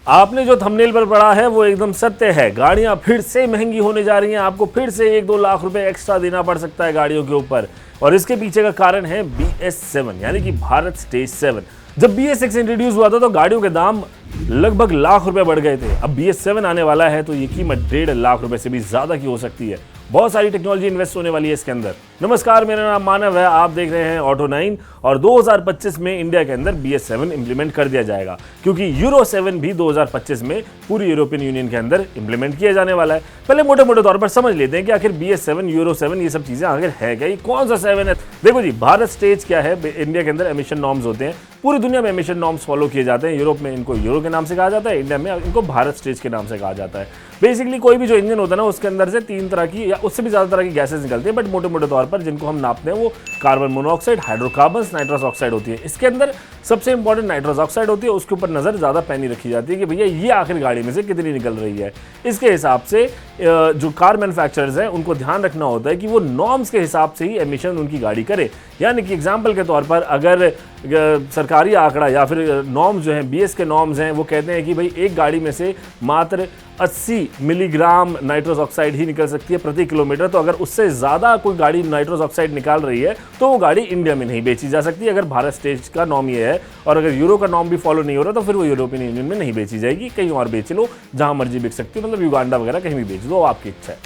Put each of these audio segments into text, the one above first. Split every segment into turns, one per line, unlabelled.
आपने जो थंबनेल पर पढ़ा है वो एकदम सत्य है। गाड़ियां फिर से महंगी होने जा रही हैं। आपको फिर से 1-2 लाख रुपए एक्स्ट्रा देना पड़ सकता है गाड़ियों के ऊपर, और इसके पीछे का कारण है BS7 यानी कि भारत स्टेज 7। जब BS6 इंट्रोड्यूस हुआ था तो गाड़ियों के दाम लगभग लाख रुपए बढ़ गए थे। अब BS7 आने वाला है तो ये कीमत 1.5 लाख रुपए से भी ज्यादा की हो सकती है। बहुत सारी टेक्नोलॉजी इन्वेस्ट होने वाली है इसके अंदर। नमस्कार, मेरा नाम मानव है, आप देख रहे हैं ऑटो 9। और 2025 में इंडिया के अंदर BS7 इंप्लीमेंट कर दिया जाएगा, क्योंकि यूरो 7 भी 2025 में पूरी यूरोपियन यूनियन के अंदर इंप्लीमेंट किया जाने वाला है। पहले मोटे मोटे तौर पर समझ लेते हैं कि आखिर BS7, यूरो 7 ये सब चीजें आखिर है क्या, ये कौन सा 7 है। देखो जी, भारत स्टेज क्या है, इंडिया के अंदर एमिशन नॉर्म्स होते हैं। पूरी दुनिया में एमिशन नॉर्म्स फॉलो किए जाते हैं। यूरोप में इनको यूरो के नाम से कहा जाता है, इंडिया में इनको भारत स्टेज के नाम से कहा जाता है। बेसिकली कोई भी जो इंजन होता है ना, उसके अंदर से 3 तरह की या उससे भी ज्यादा तरह की गैसेस निकलती है, बट मोटे मोटे तौर पर जिनको हम नापते हैं वो carbon monoxide, hydrocarbons, nitrous oxide होती है। इसके अंदर सबसे इंपॉर्टेंट नाइट्रस ऑक्साइड होती है, उसके ऊपर नजर ज्यादा पैनी रखी जाती है कि भैया ये आखिर गाड़ी में से कितनी निकल रही है। इसके हिसाब से जो कार मैन्युफैक्चरर्स हैं उनको ध्यान रखना होता है कि वो नॉर्म्स के हिसाब से ही एमिशन उनकी गाड़ी करे। यानी कि एग्जाम्पल के तौर पर अगर सरकारी आंकड़ा या फिर नॉर्म्स जो हैं, BS के नॉर्म्स हैं, वो कहते हैं कि भाई एक गाड़ी में से मात्र 80 मिलीग्राम नाइट्रस ऑक्साइड ही निकल सकती है प्रति किलोमीटर। तो अगर उससे ज़्यादा कोई गाड़ी नाइट्रस ऑक्साइड निकाल रही है तो वो गाड़ी इंडिया में नहीं बेची जा सकती। अगर भारत स्टेज का नॉर्म ये है और अगर यूरो का नॉर्म भी फॉलो नहीं हो रहा तो फिर वो यूरोपियन यूनियन में नहीं बेची जाएगी, कहीं और बेच लो, जहाँ मर्जी बिक सकती है, मतलब युगांडा वगैरह कहीं भी बेच दो, आपकी इच्छा है।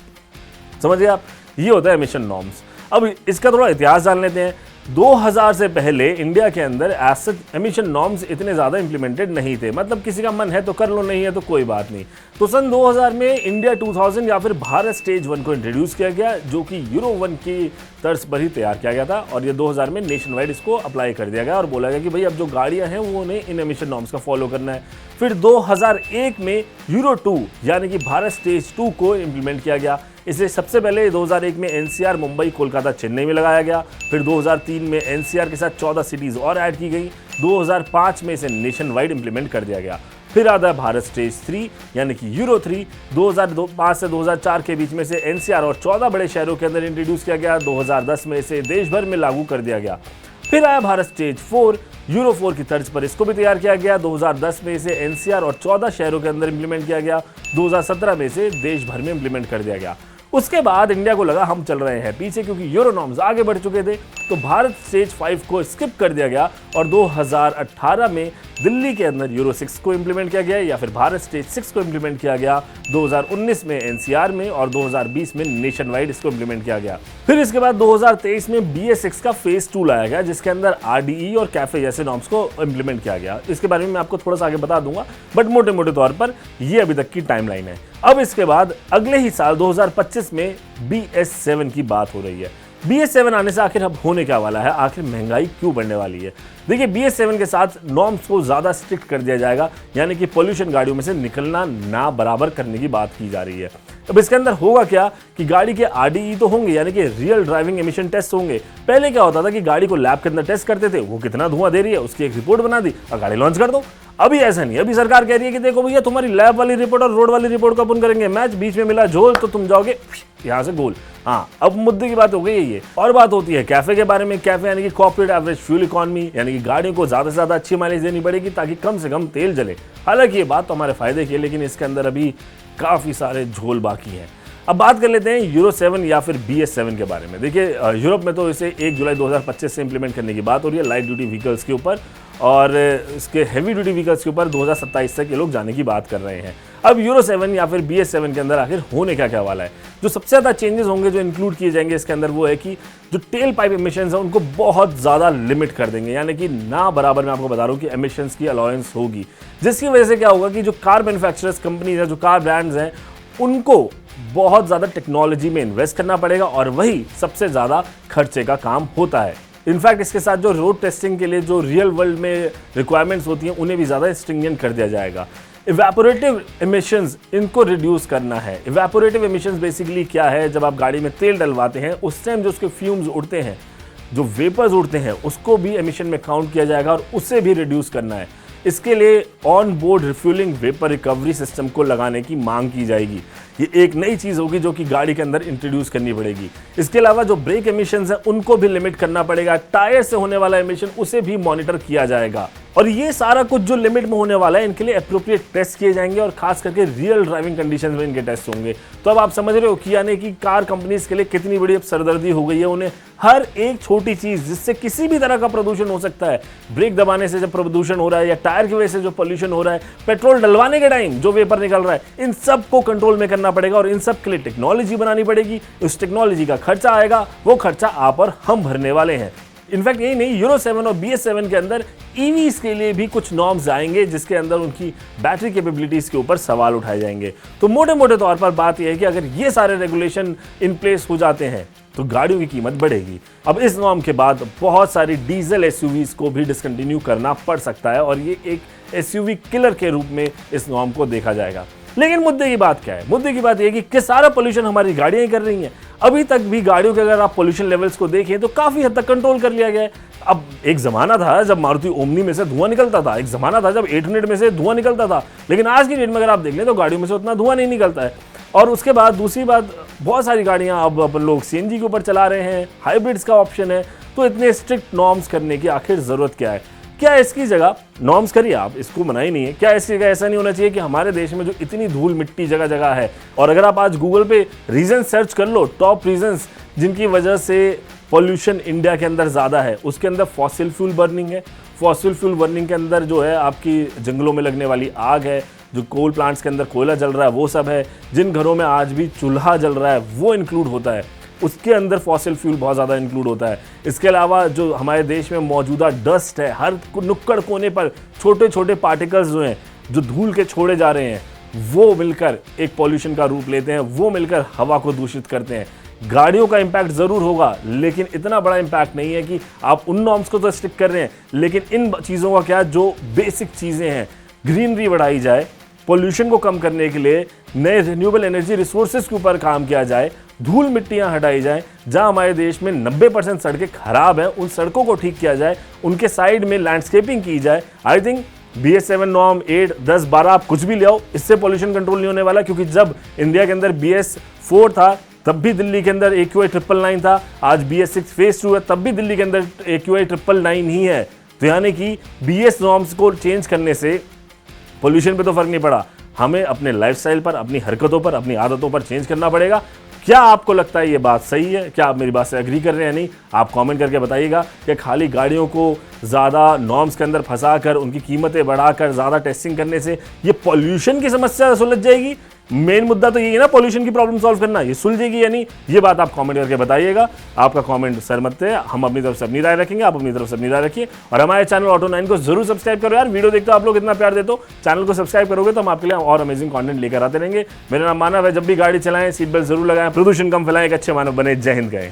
समझिए आप, ये होता है एमिशन नॉर्म्स। अब इसका थोड़ा इतिहास जान लेते हैं। 2000 से पहले इंडिया के अंदर एसिड एमिशन नॉर्म्स इतने ज़्यादा इंप्लीमेंटेड नहीं थे। मतलब किसी का मन है तो कर लो, नहीं है तो कोई बात नहीं। तो सन 2000 में इंडिया 2000 या फिर भारत स्टेज 1 को इंट्रोड्यूस किया गया, जो कि यूरो 1 की तर्ज पर ही तैयार किया गया था। और ये 2000 में नेशन वाइड इसको अप्लाई कर दिया गया और बोला गया कि भाई अब जो गाड़ियाँ हैं वो उन्हें इन एमिशन नॉर्म्स का फॉलो करना है। फिर 2001 में यूरो 2 यानी कि भारत स्टेज 2 को इम्प्लीमेंट किया गया। इसे सबसे पहले 2001 में NCR, मुंबई, कोलकाता, चेन्नई में लगाया गया। फिर 2003 में NCR के साथ 14 सिटीज़ और ऐड की गई। 2005 में इसे नेशन वाइड इंप्लीमेंट कर दिया गया। फिर आता है भारत स्टेज 3 यानी कि यूरो 3। 2005 से 2004 के बीच में से NCR और 14 बड़े शहरों के अंदर इंट्रोड्यूस किया गया। 2010 में इसे देश भर में लागू कर दिया गया। फिर आया भारत स्टेज 4, यूरो 4 की तर्ज पर इसको भी तैयार किया गया। 2010 में इसे NCR और 14 शहरों के अंदर इंप्लीमेंट किया गया। 2017 में इसे देश भर में इंप्लीमेंट कर दिया गया। उसके बाद इंडिया को लगा हम चल रहे हैं पीछे, क्योंकि यूरो नॉर्म्स आगे बढ़ चुके थे, तो भारत स्टेज 5 को स्किप कर दिया गया और 2018 में दिल्ली के अंदर यूरो 6 को इंप्लीमेंट किया गया, या फिर भारत स्टेज 6 को इंप्लीमेंट किया गया। 2019 में NCR में और 2020 में नेशन वाइड इसको इंप्लीमेंट किया गया। फिर इसके बाद 2023 में BS6 का फेज 2 लाया गया, जिसके अंदर RDE और कैफे जैसे नॉर्म्स को इंप्लीमेंट किया गया। इसके बारे में मैं आपको थोड़ा सा आगे बता दूंगा, बट मोटे मोटे तौर पर ये अभी तक की टाइमलाइन है। अब इसके बाद अगले ही साल 2025 में BS7 की बात हो रही है। BS7 आने से आखिर अब होने क्या वाला है, आखिर महंगाई क्यों बढ़ने वाली है। देखिए, BS7 के साथ नॉर्म्स को ज़्यादा स्ट्रिक्ट कर दिया जाएगा, यानी कि पोल्यूशन गाड़ियों में से निकलना ना बराबर करने की बात की जा रही है। अब इसके अंदर होगा क्या कि गाड़ी के RDE तो होंगे, यानी कि रियल ड्राइविंग एमिशन टेस्ट होंगे। पहले क्या होता था कि गाड़ी को लैब के अंदर टेस्ट करते थे, वो कितना धुआं दे रही है उसकी एक रिपोर्ट बना दी और गाड़ी लॉन्च कर दो। अभी ऐसा नहीं, अभी सरकार कह रही है कि देखो भैया, तुम्हारी लैब वाली रिपोर्ट और रोड वाली रिपोर्ट को अपन करेंगे मैच, बीच में मिला झोल तो तुम जाओगे यहाँ से गोल। हाँ, अब मुद्दे की बात हो गई है। और बात होती है कैफे के बारे में। कैफे यानी कि कॉर्पोरेट एवरेज फ्यूल इकोनॉमी, यानी कि गाड़ियों को ज्यादा से ज्यादा अच्छी माइलेज देनी पड़ेगी ताकि कम से कम तेल जले। हालांकि ये बात तो हमारे फायदे की है, लेकिन इसके अंदर अभी काफी सारे झोल बाकी हैं। अब बात कर लेते हैं यूरो 7 या फिर BS7 के बारे में। देखिए, यूरोप में तो इसे 1 जुलाई 2025 से इंप्लीमेंट करने की बात हो रही है लाइट ड्यूटी व्हीकल्स के ऊपर, और इसके हैवी ड्यूटी व्हीकल्स के ऊपर 2027 तक ये लोग जाने की बात कर रहे हैं। अब यूरो 7 या फिर BS7 के अंदर आखिर होने क्या वाला है। जो सबसे ज़्यादा चेंजेस होंगे जो इंक्लूड किए जाएंगे इसके अंदर, वो है कि जो टेल पाइप एमिशंस हैं उनको बहुत ज़्यादा लिमिट कर देंगे, यानी कि ना बराबर मैं आपको बता रहा हूँ कि एमिशंस की अलाउंस होगी। जिसकी वजह से क्या होगा कि जो कार मैन्युफैक्चरर्स कंपनीज हैं, जो कार ब्रांड्स हैं, उनको बहुत ज़्यादा टेक्नोलॉजी में इन्वेस्ट करना पड़ेगा और वही सबसे ज़्यादा खर्चे का काम होता है। इनफैक्ट इसके साथ जो रोड टेस्टिंग के लिए जो रियल वर्ल्ड में रिक्वायरमेंट्स होती हैं उन्हें भी ज़्यादा स्ट्रिंजेंट कर दिया जाएगा। इवेपोरेटिव एमिशंस, इनको रिड्यूस करना है। इवेपोरेटिव एमिशंस बेसिकली क्या है, जब आप गाड़ी में तेल डलवाते हैं उस टाइम जो उसके फ्यूम्स उड़ते हैं, जो वेपर्स उड़ते हैं, उसको भी एमिशन में काउंट किया जाएगा और उसे भी रिड्यूस करना है। इसके लिए on board refuelling vapour recovery system को लगाने की मांग की जाएगी। ये एक नई चीज़ होगी जो कि गाड़ी के अंदर इंट्रोड्यूस करनी पड़ेगी। इसके अलावा जो ब्रेक एमिशंस हैं उनको भी लिमिट करना पड़ेगा। टायर से होने वाला एमिशन उसे भी मॉनिटर किया जाएगा। और ये सारा कुछ जो लिमिट में होने वाला है, इनके लिए अप्रोप्रिएट टेस्ट किए जाएंगे और खास करके रियल ड्राइविंग कंडीशंस में इनके टेस्ट होंगे। तो अब आप समझ रहे हो कि यानी कि कार कंपनीज के लिए कितनी बड़ी अब सरदर्दी हो गई है। उन्हें हर एक छोटी चीज जिससे किसी भी तरह का प्रदूषण हो सकता है, ब्रेक दबाने से जब प्रदूषण हो रहा है या टायर की वजह से जो पॉल्यूशन हो रहा है, पेट्रोल डलवाने के टाइम जो वेपर निकल रहा है, इन सब को कंट्रोल में करना पड़ेगा और इन सब के लिए टेक्नोलॉजी बनानी पड़ेगी। उस टेक्नोलॉजी का खर्चा आएगा, वो खर्चा आप और हम भरने वाले हैं। इनफैक्ट यही नहीं, यूरो 7 और BS7 के अंदर ईवीज के लिए भी कुछ नॉर्म्स आएंगे जिसके अंदर उनकी बैटरी कैपेबिलिटीज के ऊपर सवाल उठाए जाएंगे। तो मोटे मोटे तौर पर बात यह है कि अगर ये सारे रेगुलेशन इन प्लेस हो जाते हैं तो गाड़ियों की कीमत बढ़ेगी। अब इस नॉर्म के बाद बहुत सारी डीजल एसयूवीज को भी डिसकंटिन्यू करना पड़ सकता है और ये एक एसयूवी किलर के रूप में इस नॉर्म को देखा जाएगा। लेकिन मुद्दे की बात क्या है? मुद्दे की बात यह कि सारा पोल्यूशन हमारी गाड़ियां ही कर रही हैं। अभी तक भी गाड़ियों के अगर आप पोल्यूशन लेवल्स को देखें तो काफी हद तक कंट्रोल कर लिया गया है। अब एक जमाना था जब मारुति ओमनी में से धुआं निकलता था, एक जमाना था जब 800 में से धुआं निकलता था, लेकिन आज की डेट में अगर आप देख लें तो गाड़ियों में से उतना धुआं नहीं निकलता है। और उसके बाद दूसरी बात, बहुत सारी गाड़ियां अब अपन लोग CNG के ऊपर चला रहे हैं, हाइब्रिड्स का ऑप्शन है। तो इतने स्ट्रिक्ट नॉर्म्स करने की आखिर जरूरत क्या है? क्या इसकी जगह नॉर्म्स करिए, आप इसको मना ही नहीं है। क्या इसकी जगह ऐसा नहीं होना चाहिए कि हमारे देश में जो इतनी धूल मिट्टी जगह जगह है, और अगर आप आज गूगल पे रीजन सर्च कर लो, टॉप रीजंस जिनकी वजह से पॉल्यूशन इंडिया के अंदर ज़्यादा है, उसके अंदर फॉसिल फ्यूल बर्निंग है। फॉसिल फ्यूल बर्निंग के अंदर जो है आपकी जंगलों में लगने वाली आग है, जो कोल प्लांट्स के अंदर कोयला जल रहा है वो सब है, जिन घरों में आज भी चूल्हा जल रहा है वो इंक्लूड होता है, उसके अंदर फॉसिल फ्यूल बहुत ज़्यादा इंक्लूड होता है। इसके अलावा जो हमारे देश में मौजूदा डस्ट है, हर नुक्कड़ कोने पर छोटे छोटे पार्टिकल्स जो हैं, जो धूल के छोड़े जा रहे हैं, वो मिलकर एक पॉल्यूशन का रूप लेते हैं, वो मिलकर हवा को दूषित करते हैं। गाड़ियों का इम्पैक्ट ज़रूर होगा, लेकिन इतना बड़ा इम्पैक्ट नहीं है कि आप उन नॉर्म्स को तो स्टिक कर रहे हैं, लेकिन इन चीज़ों का क्या, जो बेसिक चीज़ें हैं, ग्रीनरी बढ़ाई जाए, पोल्यूशन को कम करने के लिए नए रिन्यूएबल एनर्जी रिसोर्सेज के ऊपर काम किया जाए, धूल मिट्टियां हटाई जाएं, जहां हमारे देश में 90% सड़कें खराब हैं उन सड़कों को ठीक किया जाए, उनके साइड में लैंडस्केपिंग की जाए। आई थिंक BS7 नॉर्म 8, 10, 12 आप कुछ भी ले आओ, इससे पोल्यूशन कंट्रोल नहीं होने वाला। क्योंकि जब इंडिया के अंदर BS4 था तब भी दिल्ली के अंदर AQI 999 था, आज BS6 फेज 2 है तब भी दिल्ली के अंदर AQI 999 ही है। तो यानी कि BS नॉर्म्स को चेंज करने से पोल्यूशन पे तो फर्क नहीं पड़ा, हमें अपने लाइफस्टाइल पर, अपनी हरकतों पर, अपनी आदतों पर चेंज करना पड़ेगा। क्या आपको लगता है ये बात सही है? क्या आप मेरी बात से एग्री कर रहे हैं? नहीं, आप कमेंट करके बताइएगा कि खाली गाड़ियों को ज़्यादा नॉर्म्स के अंदर फंसाकर, उनकी कीमतें बढ़ाकर, ज़्यादा टेस्टिंग करने से ये पॉल्यूशन की समस्या सुलझ जाएगी? मेन मुद्दा तो यही है ना, पॉल्यूशन की प्रॉब्लम सॉल्व करना, ये सुलझेगी या नहीं, ये बात आप कमेंट करके बताइएगा। आपका कमेंट सहमत है, हम अपनी तरफ से अपनी राय रखेंगे, आप अपनी तरफ से अपनी राय रखिए। और हमारे चैनल ऑटो9 को जरूर सब्सक्राइब करो यार। वीडियो देखते हो आप लोग, इतना प्यार देते हो, चैनल को सब्सक्राइब करोगे तो हम आपके लिए और अमेजिंग कंटेंट लेकर आते रहेंगे। मेरा नाम मानव है। जब भी गाड़ी चलाएं सीट बेल्ट जरूर लगाएं, प्रदूषण कम फैलाएं, एक अच्छे मानव बने। जय हिंद। गए।